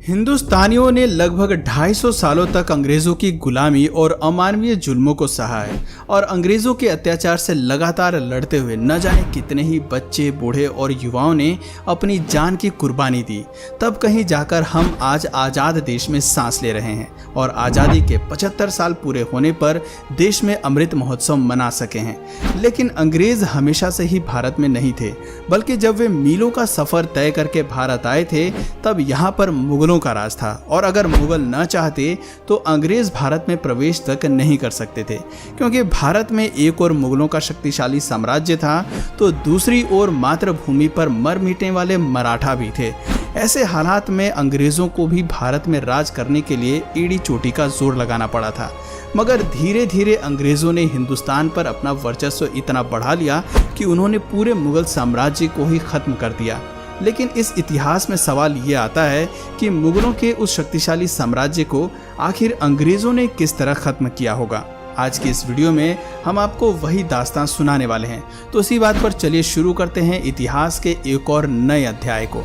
हिंदुस्तानियों ने लगभग 250 सालों तक अंग्रेजों की गुलामी और अमानवीय जुल्मों को सहा है और अंग्रेजों के अत्याचार से लगातार लड़ते हुए न जाने कितने ही बच्चे, बूढ़े और युवाओं ने अपनी जान की कुर्बानी दी। तब कहीं जाकर हम आज आज़ाद देश में सांस ले रहे हैं और आज़ादी के 75 साल पूरे होने पर देश में अमृत महोत्सव मना सके हैं। लेकिन अंग्रेज हमेशा से ही भारत में नहीं थे, बल्कि जब वे मीलों का सफर तय करके भारत आए थे तब यहाँ पर मुगलों का राज था और अगर मुगल न चाहते तो अंग्रेज भारत में प्रवेश तक नहीं कर सकते थे, क्योंकि भारत में एक और मुगलों का शक्तिशाली साम्राज्य था तो दूसरी ओर मातृभूमि पर मर मिटने वाले मराठा भी थे। ऐसे हालात में अंग्रेजों को भी भारत में राज करने के लिए एड़ी चोटी का जोर लगाना पड़ा था। मगर धीरे धीरे अंग्रेजों ने हिंदुस्तान पर अपना वर्चस्व इतना बढ़ा लिया कि उन्होंने पूरे मुगल साम्राज्य को ही खत्म कर दिया। लेकिन इस इतिहास में सवाल ये आता है कि मुगलों के उस शक्तिशाली साम्राज्य को आखिर अंग्रेजों ने किस तरह खत्म किया होगा। आज की इस वीडियो में हम आपको वही दास्तान सुनाने वाले हैं। तो इसी बात पर चलिए शुरू करते हैं इतिहास के एक और नए अध्याय को।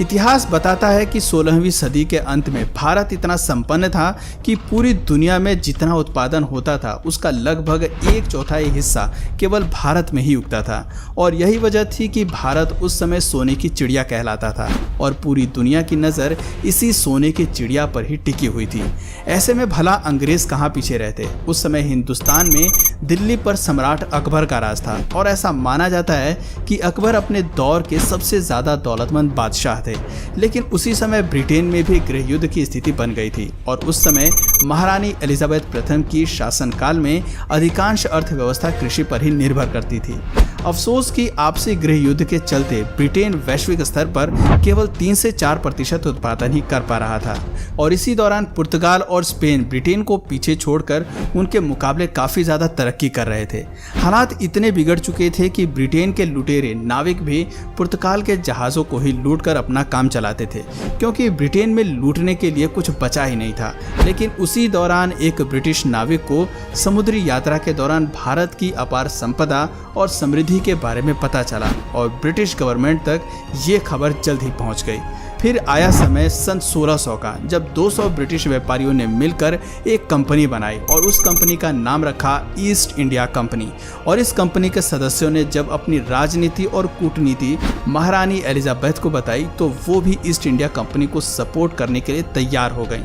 इतिहास बताता है कि 16वीं सदी के अंत में भारत इतना संपन्न था कि पूरी दुनिया में जितना उत्पादन होता था उसका लगभग 1/4 हिस्सा केवल भारत में ही उगता था और यही वजह थी कि भारत उस समय सोने की चिड़िया कहलाता था और पूरी दुनिया की नज़र इसी सोने की चिड़िया पर ही टिकी हुई थी। ऐसे में भला अंग्रेज कहाँ पीछे रहते। उस समय हिंदुस्तान में दिल्ली पर सम्राट अकबर का राज था और ऐसा माना जाता है कि अकबर अपने दौर के सबसे ज़्यादा दौलतमंद बादशाह थे। लेकिन उसी समय ब्रिटेन में भी गृह युद्ध की स्थिति बन गई थी और उस समय महारानी एलिजाबेथ प्रथम की शासनकाल में अधिकांश अर्थव्यवस्था कृषि पर ही निर्भर करती थी। अफसोस कि आपसी गृह युद्ध के चलते ब्रिटेन वैश्विक स्तर पर केवल 3 से 4% उत्पादन ही कर पा रहा था और इसी दौरान पुर्तगाल और स्पेन ब्रिटेन को पीछे छोड़कर उनके मुकाबले काफ़ी ज़्यादा तरक्की कर रहे थे। हालात इतने बिगड़ चुके थे कि ब्रिटेन के लुटेरे नाविक भी पुर्तगाल के जहाज़ों को ही लूटकर अपना काम चलाते थे, क्योंकि ब्रिटेन में लूटने के लिए कुछ बचा ही नहीं था। लेकिन उसी दौरान एक ब्रिटिश नाविक को समुद्री यात्रा के दौरान भारत की अपार संपदा और समृद्धि के बारे में पता चला और ब्रिटिश गवर्नमेंट तक ये खबर जल्द ही पहुंच गई। फिर आया समय सन 1600 का, जब 200 ब्रिटिश व्यापारियों ने मिलकर एक कंपनी बनाई और उस कंपनी का नाम रखा ईस्ट इंडिया कंपनी। और इस कंपनी के सदस्यों ने जब अपनी राजनीति और कूटनीति महारानी एलिजाबेथ को बताई तो वो भी ईस्ट इंडिया कंपनी को सपोर्ट करने के लिए तैयार हो गई।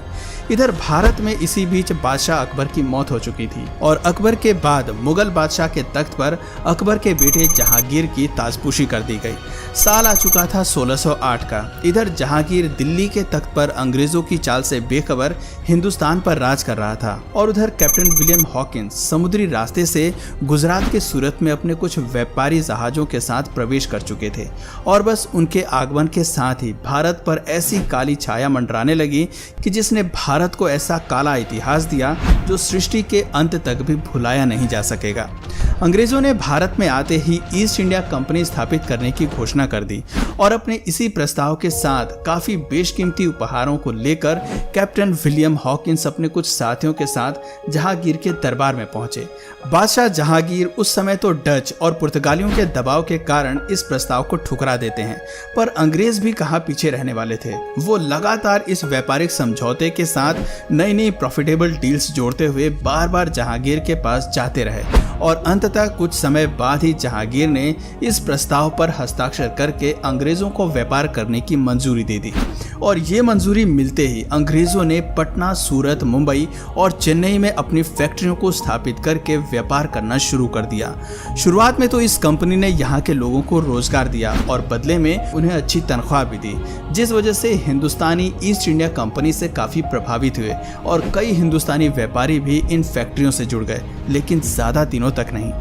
इधर भारत में इसी बीच बादशाह अकबर की मौत हो चुकी थी और अकबर के बाद मुगल बादशाह के तख्त पर अकबर के बेटे जहांगीर की ताजपोशी कर दी गई। साल आ चुका था 1608 का। इधर जहांगीर दिल्ली के तख्त पर अंग्रेजों की चाल से बेखबर हिंदुस्तान पर राज कर रहा था और उधर कैप्टन विलियम हॉकिंस समुद्री रास्ते से गुजरात के सूरत में अपने कुछ व्यापारी जहाजों के साथ प्रवेश कर चुके थे और बस उनके आगमन के साथ ही भारत पर ऐसी काली छाया मंडराने लगी कि जिसने भारत को ऐसा काला इतिहास दिया जो सृष्टि के अंत तक भी भुलाया नहीं जा सकेगा। अंग्रेजों ने भारत में आते ही ईस्ट इंडिया कंपनी स्थापित करने की घोषणा कर दी और अपने इसी प्रस्ताव के साथ काफी बेशकीमती उपहारों को लेकर कैप्टन विलियम हॉकिंस अपने कुछ साथियों के साथ जहांगीर के दरबार में पहुंचे। बादशाह जहांगीर उस समय तो डच और पुर्तगालियों के दबाव के कारण इस प्रस्ताव को ठुकरा देते हैं, पर अंग्रेज भी कहाँ पीछे रहने वाले थे। वो लगातार इस व्यापारिक समझौते के साथ नई नई प्रॉफिटेबल डील्स जोड़ते हुए बार बार जहांगीर के पास जाते रहे और अंततः कुछ समय बाद ही जहांगीर ने इस प्रस्ताव पर हस्ताक्षर करके अंग्रेजों को व्यापार करने की मंजूरी दे दी। और ये मंजूरी मिलते ही अंग्रेजों ने पटना, सूरत, मुंबई और चेन्नई में अपनी फैक्ट्रियों को स्थापित करके व्यापार करना शुरू कर दिया। शुरुआत में तो इस कंपनी ने यहाँ के लोगों को रोजगार दिया और बदले में उन्हें अच्छी तनख्वाह भी दी, जिस वजह से हिंदुस्तानी ईस्ट इंडिया कंपनी से काफी प्रभावित हुए और कई हिंदुस्तानी व्यापारी भी इन फैक्ट्रियों से जुड़ गए, लेकिन ज्यादा दिनों तक नहीं।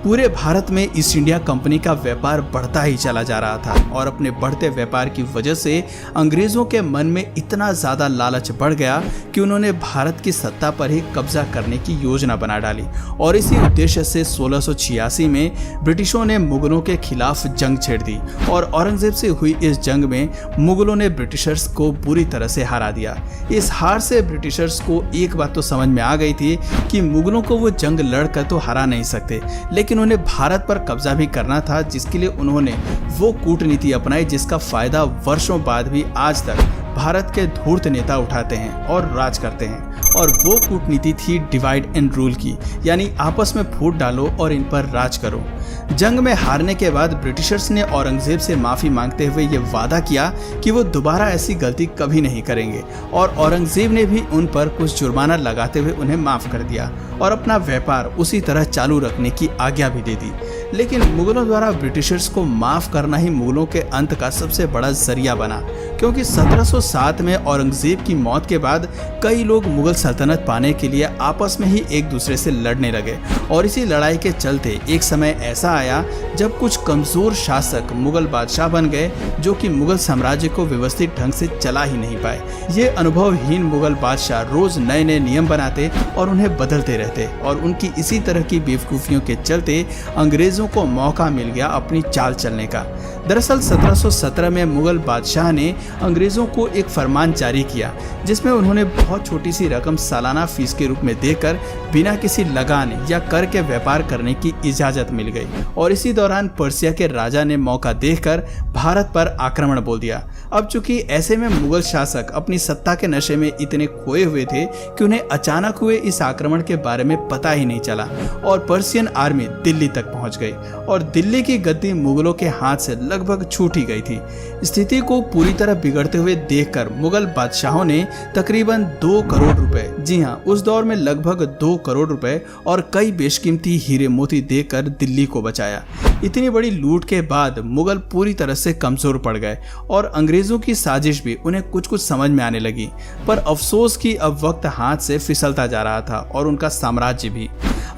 पूरे भारत में ईस्ट इंडिया कंपनी का व्यापार बढ़ता ही चला जा रहा था और अपने बढ़ते व्यापार की वजह से अंग्रेजों के मन में इतना ज़्यादा लालच बढ़ गया कि उन्होंने भारत की सत्ता पर ही कब्जा करने की योजना बना डाली और इसी उद्देश्य से 1686 में ब्रिटिशों ने मुगलों के खिलाफ जंग छेड़ दी और औरंगजेब से हुई इस जंग में मुगलों ने ब्रिटिशर्स को बुरी तरह से हरा दिया। इस हार से ब्रिटिशर्स को एक बात तो समझ में आ गई थी कि मुगलों को वो जंग लड़कर तो हरा नहीं सकते, लेकिन उन्हें भारत पर कब्जा भी करना था, जिसके लिए उन्होंने वो कूटनीति अपनाई जिसका फायदा वर्षों बाद भी आज तक भारत के धूर्त नेता उठाते हैं और राज करते हैं। और वो कूटनीति थी डिवाइड एंड रूल की, यानी आपस में फूट डालो और इन पर राज करो। जंग में हारने के बाद ब्रिटिशर्स ने औरंगजेब से माफी मांगते हुए ये वादा किया कि वो दोबारा ऐसी गलती कभी नहीं करेंगे, और औरंगजेब ने भी उन पर कुछ जुर्माना लगाते हुए उन्हें माफ कर दिया और अपना व्यापार उसी तरह चालू रखने की आज्ञा भी दे दी। लेकिन मुगलों द्वारा ब्रिटिशर्स को माफ करना ही मुगलों के अंत का सबसे बड़ा जरिया बना, क्योंकि 1707 में औरंगजेब की मौत के बाद कई लोग मुगल सल्तनत पाने के लिए आपस में ही एक दूसरे से लड़ने लगे। और इसी लड़ाई के चलते एक समय ऐसा आया जब कुछ कमजोर शासक मुगल बादशाह बन गए, जो कि मुगल साम्राज्य को व्यवस्थित ढंग से चला ही नहीं पाए। ये अनुभवहीन मुगल बादशाह रोज नए नए नियम बनाते और उन्हें बदलते रहते, और उनकी इसी तरह की बेवकूफियों के चलते अंग्रेजों को मौका मिल गया अपनी चाल चलने का। दरअसल 1717 में मुगल बादशाह ने अंग्रेजों को एक फरमान जारी किया, जिसमें उन्होंने बहुत छोटी सी रकम सालाना फीस के रूप में देकर बिना किसी लगान या कर के व्यापार करने की इजाजत मिल गई। और इसी दौरान पर्सिया के राजा ने मौका देखकर भारत पर आक्रमण बोल दिया। अब चूंकि ऐसे में मुगल शासक अपनी सत्ता के नशे में इतने खोए हुए थे कि उन्हें अचानक हुए इस आक्रमण के बारे में पता ही नहीं चला, और पर्सियन आर्मी दिल्ली तक पहुंच गई और दिल्ली की गद्दी मुगलों के हाथ से लगभग छूट ही गई थी। स्थिति को पूरी तरह बिगड़ते हुए देखकर मुगल बादशाहों ने तकरीबन 2 करोड़ रुपए, जी हाँ, उस दौर में लगभग 2 करोड़ रुपए और कई बेशकीमती हीरे मोती देकर दिल्ली को बचाया। इतनी बड़ी लूट के बाद मुगल पूरी तरह से कमजोर पड़ गए और अंग्रेजों की साजिश भी उन्हें कुछ कुछ समझ में आने लगी। पर अफसोस कि अब वक्त हाथ से फिसलता जा रहा था और उनका साम्राज्य भी।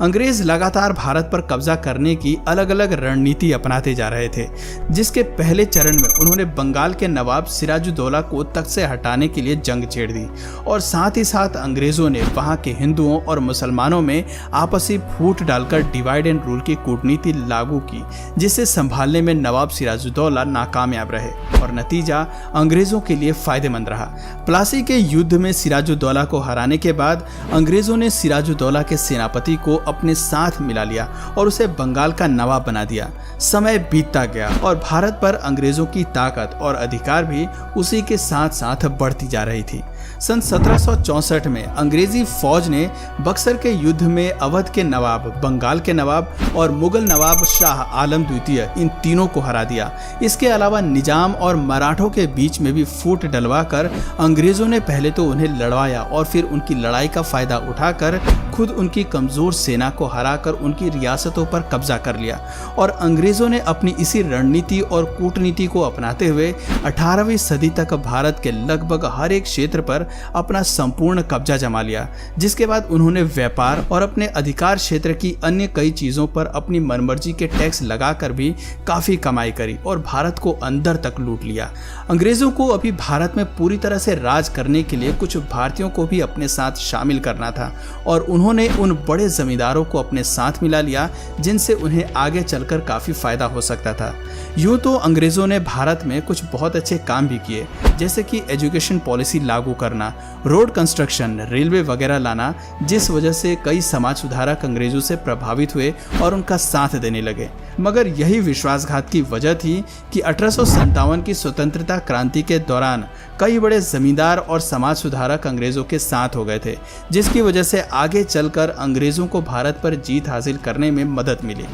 अंग्रेज लगातार भारत पर कब्जा करने की अलग अलग रणनीति अपनाते जा रहे थे, जिसके पहले चरण में उन्होंने बंगाल के नवाब सिराजुद्दौला को तख्त से हटाने के लिए जंग छेड़ दी, और साथ ही साथ अंग्रेजों ने वहां के हिंदुओं और मुसलमानों में आपसी फूट डालकर डिवाइड एंड रूल की कूटनीति लागू की, जिसे संभालने में नवाब सिराजुद्दौला नाकामयाब रहे और नतीजा अंग्रेजों के लिए फायदेमंद रहा। प्लासी के युद्ध में सिराजुद्दौला को हराने के बाद अंग्रेजों ने सिराजुद्दौला के सेनापति को अपने साथ मिला लिया और उसे बंगाल का नवाब बना दिया। समय बीतता गया और भारत पर अंग्रेजों की ताकत और अधिकार भी उसी के साथ साथ बढ़ती जा रही थी। सन 1764 में अंग्रेजी फौज ने बक्सर के युद्ध में अवध के नवाब, बंगाल के नवाब और मुगल नवाब शाह आलम द्वितीय, इन तीनों को हरा दिया। इसके अलावा निजाम और मराठों के बीच में भी फूट डलवाकर अंग्रेजों ने पहले तो उन्हें लड़वाया और फिर उनकी लड़ाई का फायदा उठाकर खुद उनकी कमजोर सेना को हराकर उनकी रियासतों पर कब्जा कर लिया। और अंग्रेजों ने अपनी इसी रणनीति और कूटनीति को अपनाते हुए 18वीं सदी तक भारत के लगभग हर एक क्षेत्र पर अपना संपूर्ण कब्जा जमा लिया, जिसके बाद उन्होंने व्यापार और अपने अधिकार क्षेत्र की अन्य कई चीजों पर अपनी मनमर्जी के टैक्स लगाकर भी काफी कमाई करी और भारत को अंदर तक लूट लिया। अंग्रेजों को अभी भारत में पूरी तरह से राज करने के लिए कुछ भारतीयों को भी अपने साथ शामिल करना था, और उन्होंने उन बड़े जमींदारों को अपने साथ मिला लिया जिनसे उन्हें आगे चलकर काफी फायदा हो सकता था। यूं तो अंग्रेजों ने भारत में कुछ बहुत अच्छे काम भी किए, जैसे कि एजुकेशन पॉलिसी लागू करना, रोड कंस्ट्रक्शन, रेलवे वगैरह लाना, जिस वजह से कई समाज सुधारक अंग्रेजों से प्रभावित हुए और उनका साथ देने लगे। मगर यही विश्वासघात की वजह थी कि 1857 की स्वतंत्रता क्रांति के दौरान कई बड़े जमींदार और समाज सुधारक अंग्रेजों के साथ हो गए थे, जिसकी वजह से आगे चलकर अंग्रेजों को भारत पर जीत हासिल करने में मदद मिली।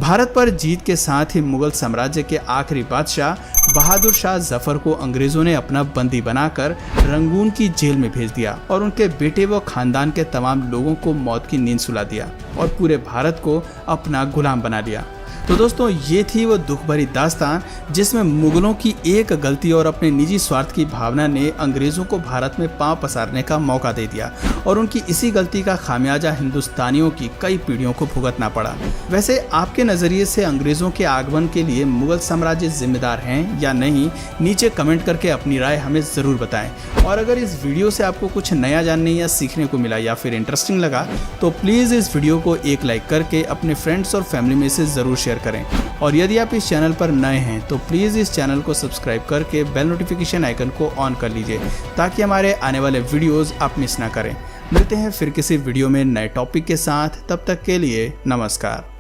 भारत पर जीत के साथ ही मुगल साम्राज्य के आखिरी बादशाह बहादुर शाह जफर को अंग्रेजों ने अपना बंदी बनाकर रंगून की जेल में भेज दिया और उनके बेटे व खानदान के तमाम लोगों को मौत की नींद सुला दिया और पूरे भारत को अपना गुलाम बना लिया। तो दोस्तों, ये थी वो दुख भरी दास्तान जिसमें मुगलों की एक गलती और अपने निजी स्वार्थ की भावना ने अंग्रेजों को भारत में पांव पसारने का मौका दे दिया, और उनकी इसी गलती का खामियाजा हिंदुस्तानियों की कई पीढ़ियों को भुगतना पड़ा। वैसे आपके नज़रिए से अंग्रेजों के आगमन के लिए मुगल साम्राज्य जिम्मेदार हैं या नहीं, नीचे कमेंट करके अपनी राय हमें ज़रूर बताएं। और अगर इस वीडियो से आपको कुछ नया जानने या सीखने को मिला या फिर इंटरेस्टिंग लगा, तो प्लीज़ इस वीडियो को एक लाइक करके अपने फ्रेंड्स और फैमिली में से ज़रूर शेयर करें। और यदि आप इस चैनल पर नए हैं तो प्लीज़ इस चैनल को सब्सक्राइब करके बेल नोटिफिकेशन आइकन को ऑन कर लीजिए, ताकि हमारे आने वाले वीडियोस आप मिस ना करें। मिलते हैं फिर किसी वीडियो में नए टॉपिक के साथ, तब तक के लिए नमस्कार।